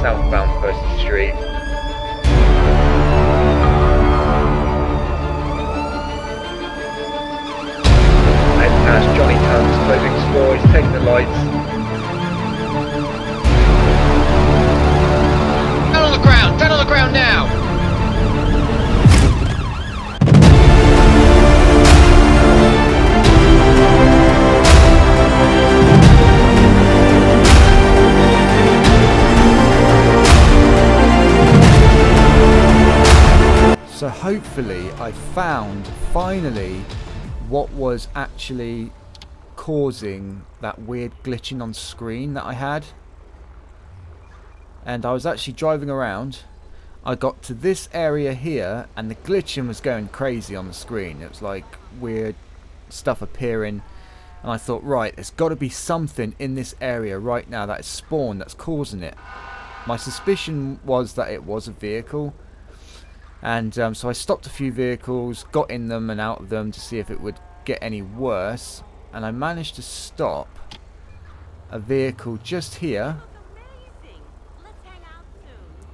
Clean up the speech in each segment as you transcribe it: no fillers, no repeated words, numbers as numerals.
southbound Percy Street. Head past Johnny Tunn's clothing store, he's taking the lights. Down on the ground! Down on the ground now! So hopefully I found finally what was actually causing that weird glitching on screen that I had. And I was actually driving around. I got to this area here and the glitching was going crazy on the screen. It was like weird stuff appearing. And I thought, right, there's got to be something in this area right now that is spawned that's causing it. My suspicion was that it was a vehicle. And so I stopped a few vehicles, got in them and out of them to see if it would get any worse. And I managed to stop a vehicle just here.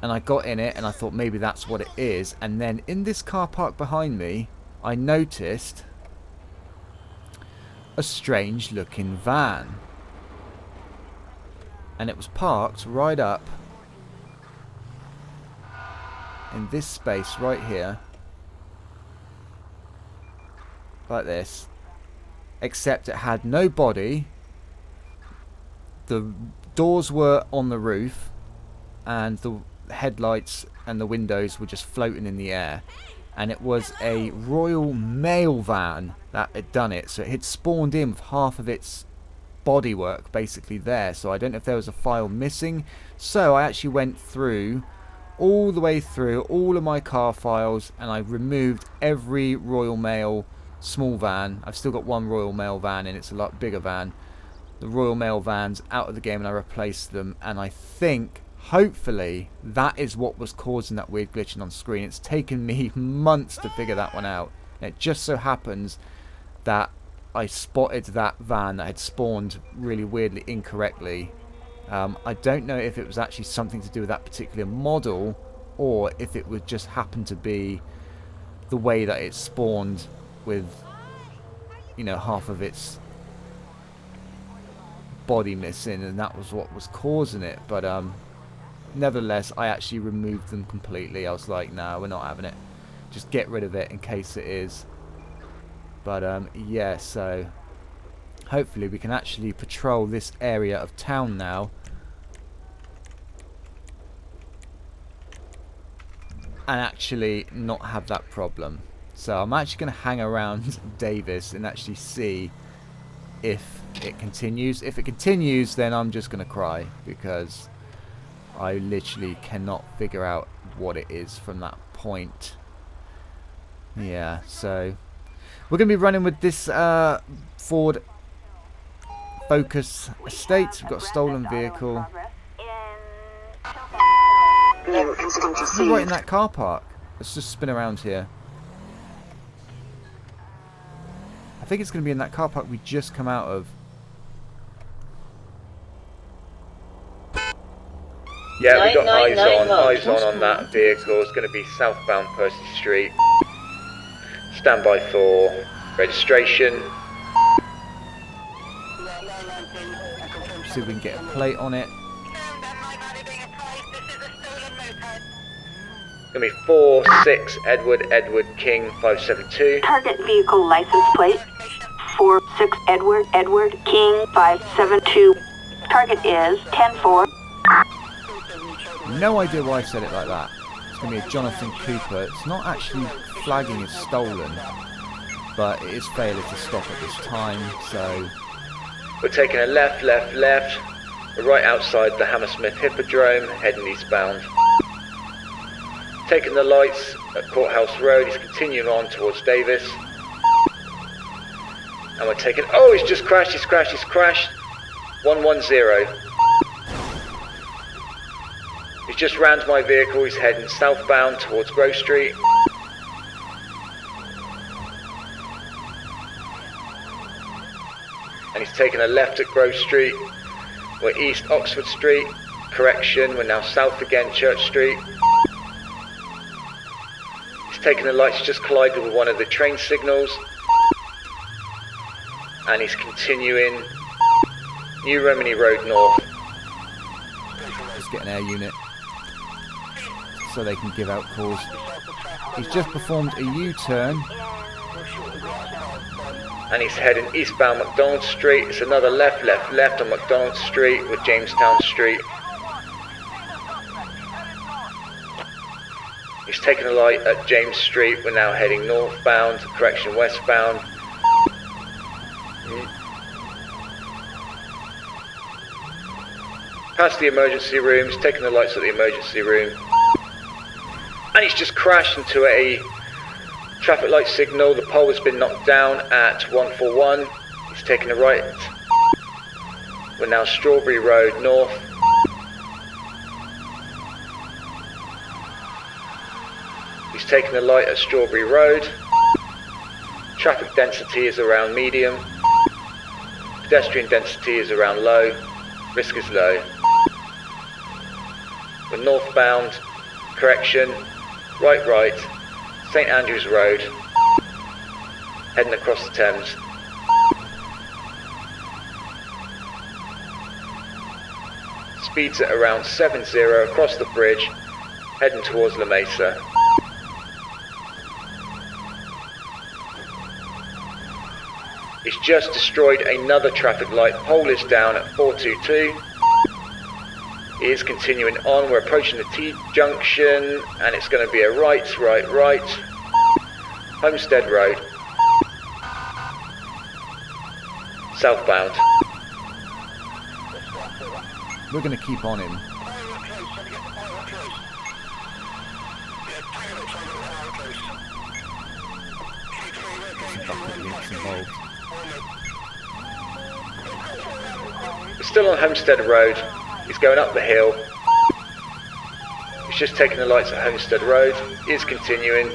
And I got in it and I thought maybe that's what it is. And then in this car park behind me, I noticed a strange looking van. And it was parked right up in this space right here, like this, except it had no body. The doors were on the roof and the headlights and the windows were just floating in the air, and it was a Royal Mail van that had done it. So it had spawned in with half of its bodywork basically there. So I don't know if there was a file missing. So I actually went through all the way through all of my car files and I removed every Royal Mail small van. I've still got one Royal Mail van and it's a lot bigger van. The Royal Mail vans out of the game and I replaced them, and I think hopefully that is what was causing that weird glitching on screen. It's taken me months to figure that one out, and it just so happens that I spotted that van that had spawned really weirdly incorrectly. I don't know if it was actually something to do with that particular model or if it would just happen to be the way that it spawned with, you know, half of its body missing, and that was what was causing it. But nevertheless, I actually removed them completely. I was like, no, we're not having it. Just get rid of it in case it is. But yeah, so hopefully we can actually patrol this area of town now and actually not have that problem. So I'm actually going to hang around Davis and actually see if it continues. If it continues, then I'm just going to cry because I literally cannot figure out what it is from that point. Yeah, so we're going to be running with this Ford Focus Estate. We've got a stolen vehicle. We're right in that car park. Let's just spin around here. I think it's going to be in that car park we just come out of. Yeah, we got eyes on that vehicle. It's going to be southbound Percy Street. Stand by for registration. See if we can get a plate on it. It's going to be 46 Edward King 572. Target vehicle license plate 46 Edward King 572. Target is 10-4. No idea why I said it like that. It's going to be a Jonathan Cooper. It's not actually flagging as stolen, but it is failure to stop at this time, so we're taking a left. We're right outside the Hammersmith Hippodrome, heading eastbound. Taking the lights at Courthouse Road, he's continuing on towards Davis. And we're taking, oh, he's just crashed, he's crashed. 110. He's just rammed my vehicle, he's heading southbound towards Grove Street. And he's taking a left at Grove Street. We're east Oxford Street. correction, we're now south again, Church Street. He's taken the lights, just collided with one of the train signals. And he's continuing New Romany Road north. Just get an air unit so they can give out calls. He's just performed a U-turn. And he's heading eastbound McDonald Street. It's another left on McDonald Street with Jamestown Street. He's taken a light at James Street. We're now heading northbound, correction westbound. Past the emergency room, he's taken the lights at the emergency room. And he's just crashed into a traffic light signal. The pole has been knocked down at 141. He's taken a right. We're now Strawberry Road north. He's taken the light at Strawberry Road. Traffic density is around medium. Pedestrian density is around low. Risk is low. We're northbound, correction, right, St Andrews Road, heading across the Thames. Speeds at around 70 across the bridge, heading towards La Mesa. He's just destroyed another traffic light. Pole is down at 422. He is continuing on. We're approaching the T-junction and it's going to be a right. Homestead Road. Southbound. We're going to keep on him. Some bucket links involved. We're still on Homestead Road. He's going up the hill. He's just taking the lights at Homestead Road. He is continuing.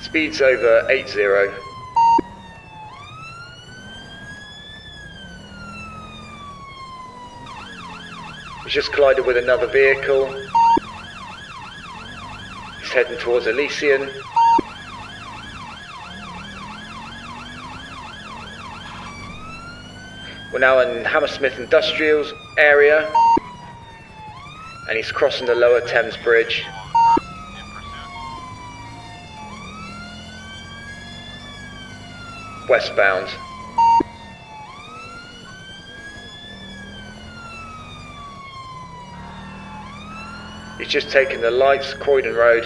Speeds over 80. He's just collided with another vehicle. He's heading towards Elysian. We're now in Hammersmith Industrials area, and he's crossing the Lower Thames Bridge. Westbound. He's just taking the lights, Croydon Road.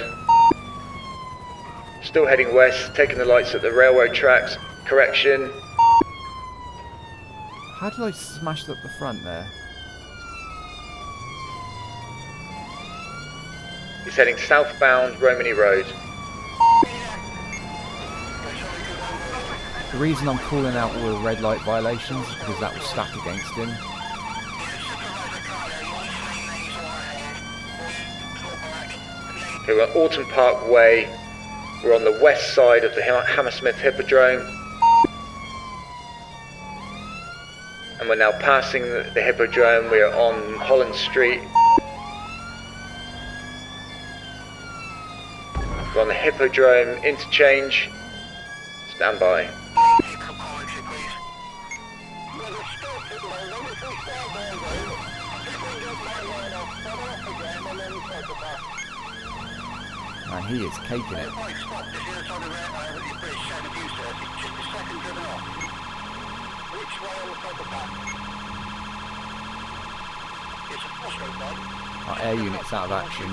Still heading west, taking the lights at the railroad tracks, correction. How did I smash up the front there? He's heading southbound Romany Road. The reason I'm calling out all the red light violations is because that was stacked against him. Okay, we're on Alton Park Way. We're on the west side of the Hammersmith Hippodrome. And we're now passing the Hippodrome. We are on Holland Street. We're on the Hippodrome interchange. Stand by. Man, he is caking it. Our air unit's out of action.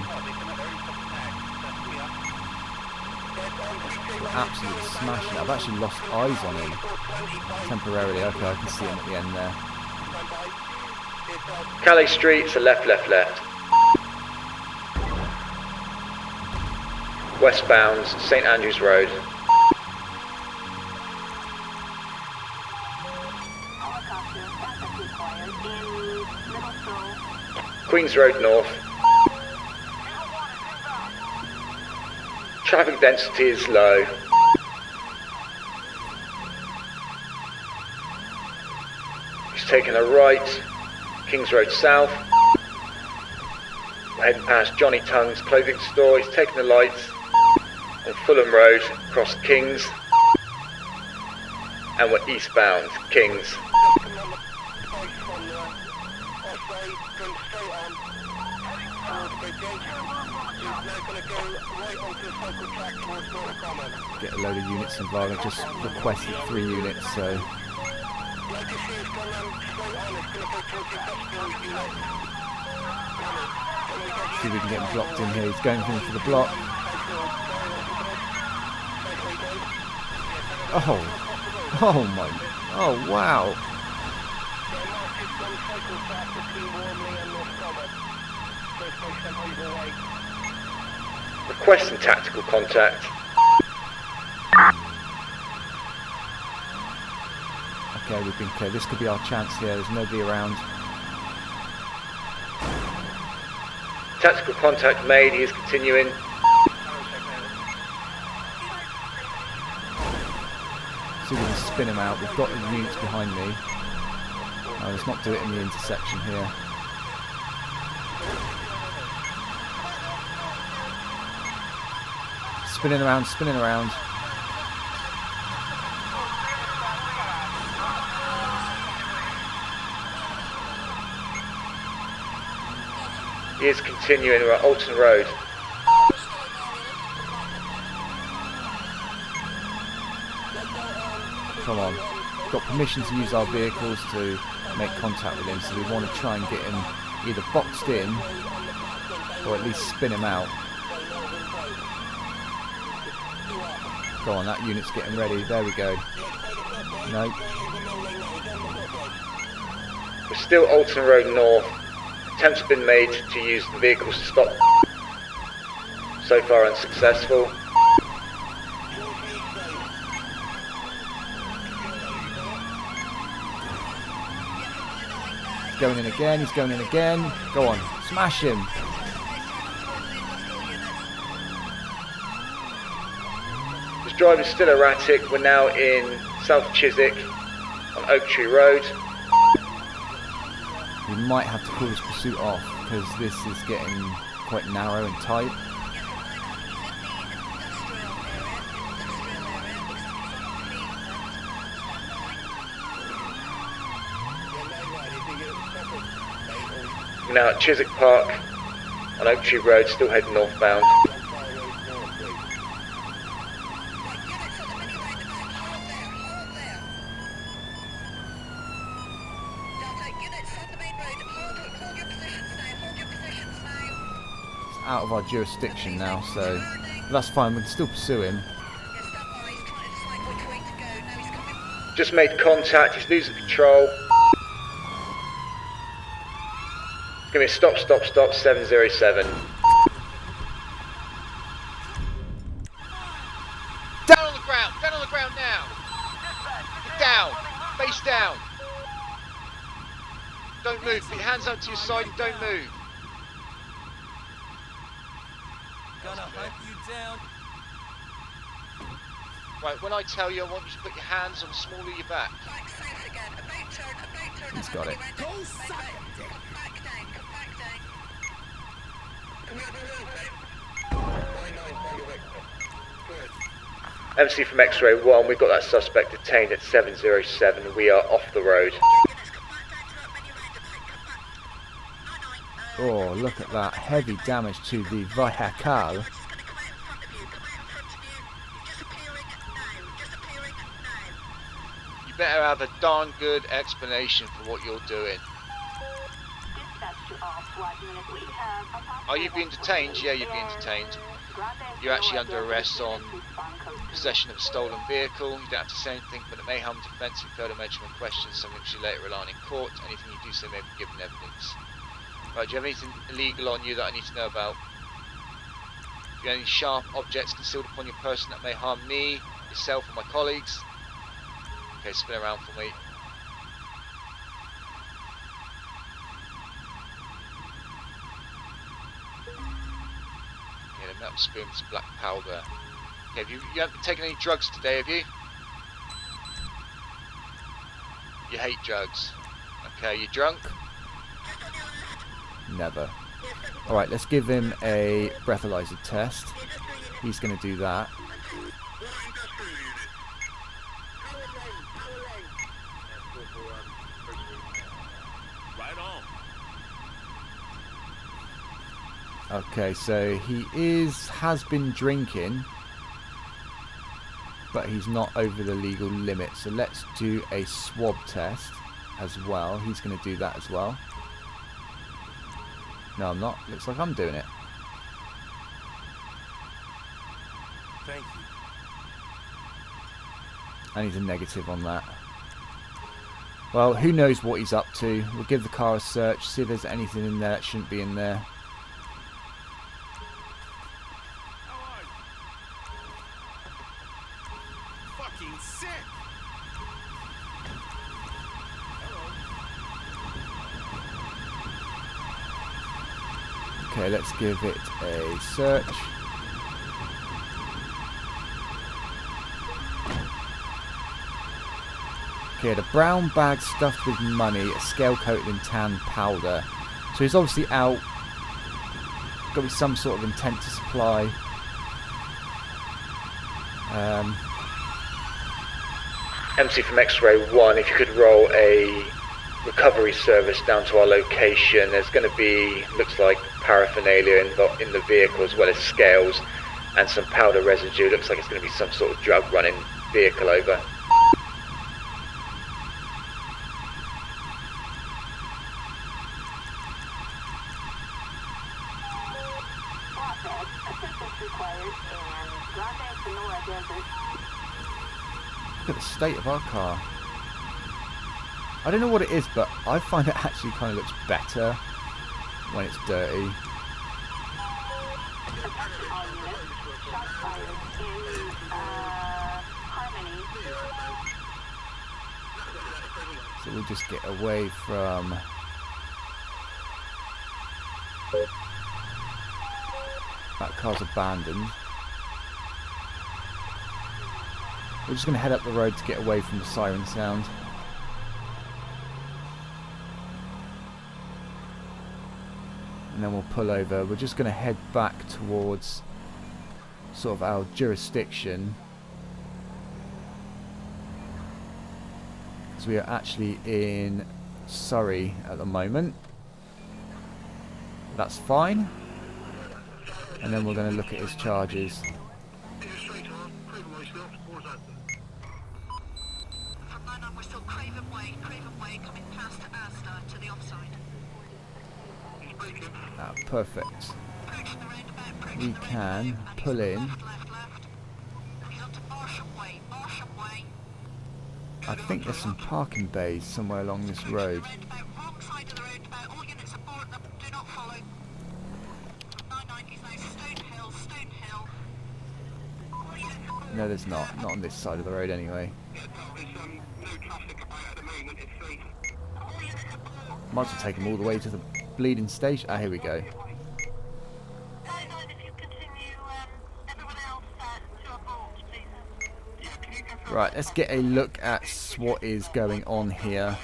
We're absolutely smashing it. I've actually lost eyes on him temporarily. Okay, I can see him at the end there. Calais Street, so left. Westbound, St Andrews Road. Queens Road North. Traffic density is low. He's taking a right, Kings Road South. We're heading past Johnny Tongue's clothing store. He's taking the lights on Fulham Road, across Kings. And we're eastbound, Kings. Get a load of units involved. I've just requested 3 units, so... See if we can get him blocked in here. He's going for the block. Oh my, oh wow. Requesting tactical contact. Okay, we've been clear. This could be our chance here. There's nobody around. Tactical contact made. He is continuing. See if we can spin him out. We've got the units behind me. Oh, let's not do it in the intersection here. Spinning around, spinning around. He is continuing. We're at Alton Road. Come on. We've got permission to use our vehicles to make contact with him, so we want to try and get him either boxed in or at least spin him out. Go on, that unit's getting ready. There we go. No. We're still Alton Road North. Attempts have been made to use the vehicles to stop. So far unsuccessful. He's going in again, he's going in again. Go on, smash him. This driver's still erratic. We're now in South Chiswick on Oak Tree Road. We might have to call this pursuit off because this is getting quite narrow and tight. We're now at Chiswick Park on Oak Tree Road, still heading northbound. Out of our jurisdiction now, so that's fine. We can still pursue him. Just made contact. He's losing control. Give me a stop, 707. Down on the ground now. Get down, face down. Don't move, put your hands up to your side and don't move. Gonna hunt you down. Right, when I tell you, I want you to put your hands on the small of your back. He's got it. MC from X-Ray 1, we've got that suspect detained at 707. We are off the road. Oh, look at that. Heavy damage to the vehicle. You better have a darn good explanation for what you're doing. Are you being detained? Yeah, you're being detained. You're actually under arrest on possession of a stolen vehicle. You don't have to say anything, but it may harm defence if you fail to mention when questioned, something which you later rely on in court. Anything you do say may be given evidence. Right, do you have anything illegal on you that I need to know about? Do you have any sharp objects concealed upon your person that may harm me, yourself, or my colleagues? Okay, spin around for me. Yeah, the metal spoon with some black powder. Okay, you haven't taken any drugs today, have you? You hate drugs. Okay, you drunk? Never. Alright, let's give him a breathalyzer test. He's going to do that. Right on. Okay, so he has been drinking, but he's not over the legal limit. So let's do a swab test as well. He's going to do that as well. No, I'm not. Looks like I'm doing it. Thank you. And he's a negative on that. Well, who knows what he's up to. We'll give the car a search, see if there's anything in there that shouldn't be in there. Fucking sick. Okay, let's give it a search. Okay, the brown bag stuffed with money, a scale coated in tan powder. So he's obviously out. Got to be some sort of intent to supply. MC from X-Ray 1, if you could roll a recovery service down to our location. There's going to be, looks like, paraphernalia in the vehicle, as well as scales and some powder residue. Looks like it's going to be some sort of drug running vehicle over. Look at the state of our car. I don't know what it is, but I find it actually kind of looks better when it's dirty. So we'll just get away from that car's abandoned. We're just going to head up the road to get away from the siren sound. And then we'll pull over. We're just going to head back towards sort of our jurisdiction, because we are actually in Surrey at the moment. That's fine. And then we're going to look at his charges. Ah, perfect. We can pull in. I think there's some parking bays somewhere along this road. No, there's not. Not on this side of the road anyway. Might as well take them all the way to the bleeding station. Ah, here we go. Right, let's get a look at what is going on here.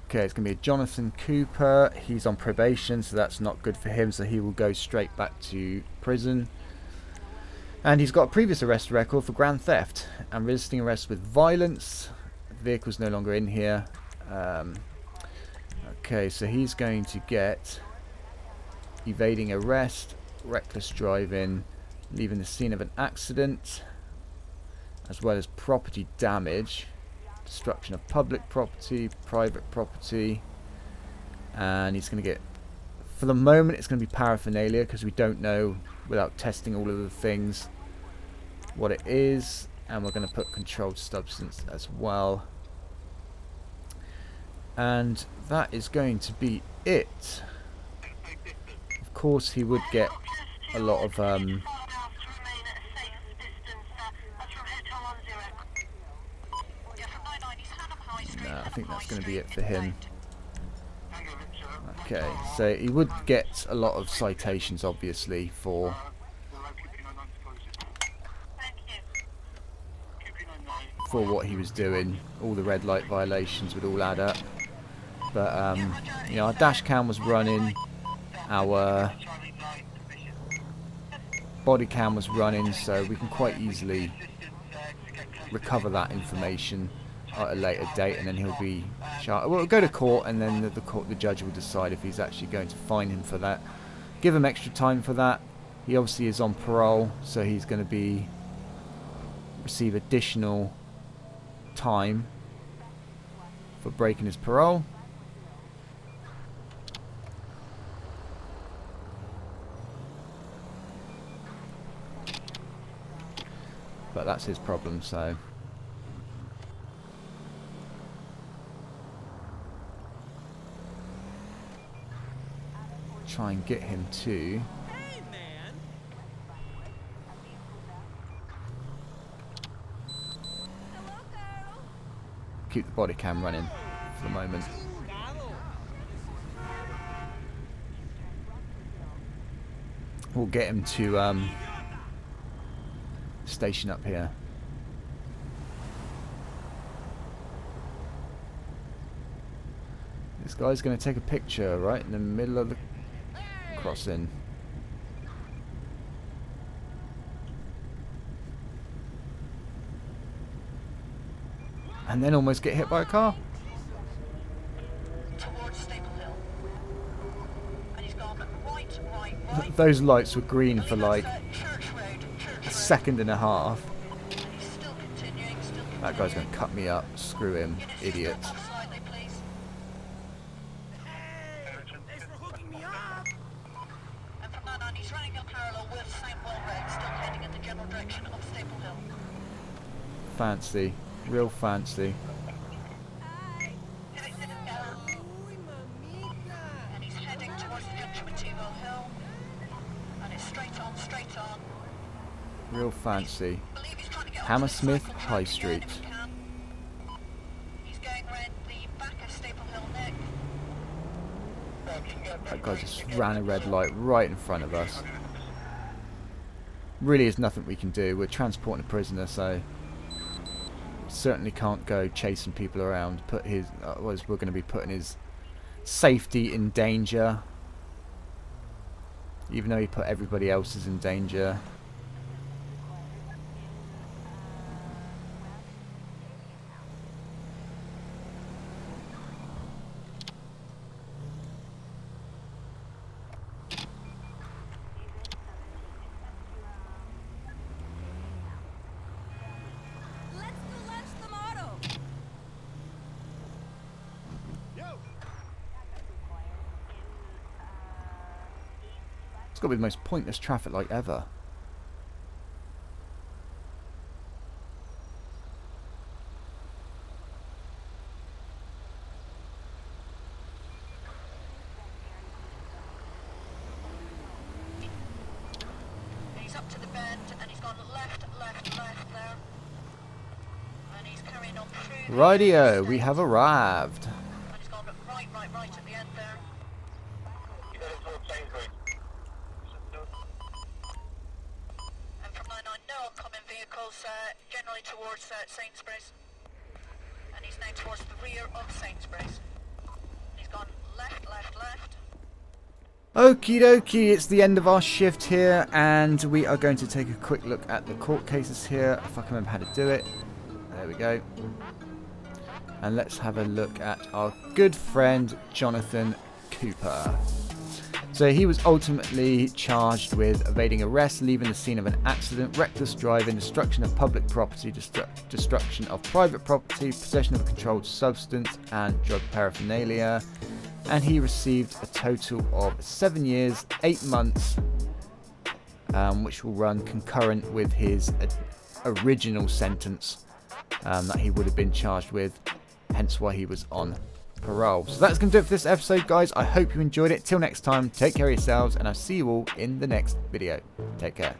Okay, it's going to be a Jonathan Cooper. He's on probation, so that's not good for him, so he will go straight back to prison. And he's got a previous arrest record for grand theft and resisting arrest with violence. The vehicle's no longer in here. Okay, so he's going to get evading arrest, reckless driving, leaving the scene of an accident, as well as property damage, destruction of public property, private property, and he's going to get, for the moment it's going to be paraphernalia, because we don't know without testing all of the things what it is, and we're going to put controlled substance as well. And that is going to be it. Of course he would get a lot of no, I think that's going to be it for him. Okay, so he would get a lot of citations obviously for for what he was doing. All the red light violations would all add up. But you know, our dash cam was running, our body cam was running, so we can quite easily recover that information at a later date, and then he'll be charged. Well, we'll go to court, and then the judge will decide if he's actually going to fine him for that. Give him extra time for that. He obviously is on parole, so he's going to receive additional time for breaking his parole. But that's his problem, so try and get him to keep the body cam running for the moment. We'll get him to station up here. This guy's going to take a picture right in the middle of the crossing. And then almost get hit by a car. Those lights were green for like a second and a half. That guy's going to cut me up. Screw him, idiot. Fancy, real fancy. And he's heading towards the junction with 𝗗𝗶𝘀𝗰𝗶, and it's straight on, straight on. Real fancy. Hammersmith High Street. He's going round the back of Staple Hill Neck. That guy just ran a red light right in front of us. Really is nothing we can do. We're transporting a prisoner, so certainly can't go chasing people around. We're going to be putting his safety in danger, even though he put everybody else's in danger. It's got to be the most pointless traffic light ever. He's up to the bend and he's gone left there. And he's carrying on through. Rightio, we have arrived. And he's gone right at the end there. And from 99, no oncoming vehicles, generally towards Sainsbury's. And he's now towards the rear of Sainsbury's. He's gone left. Okie dokie, it's the end of our shift here, and we are going to take a quick look at the court cases here, if I can remember how to do it. There we go. And let's have a look at our good friend Jonathan Cooper. So he was ultimately charged with evading arrest, leaving the scene of an accident, reckless driving, destruction of public property, destruction of private property, possession of a controlled substance, and drug paraphernalia. And he received a total of 7 years, 8 months, which will run concurrent with his original sentence that he would have been charged with, hence why he was on parole. So that's going to do it for this episode, guys. I hope you enjoyed it. Till next time, take care of yourselves, and I'll see you all in the next video. Take care.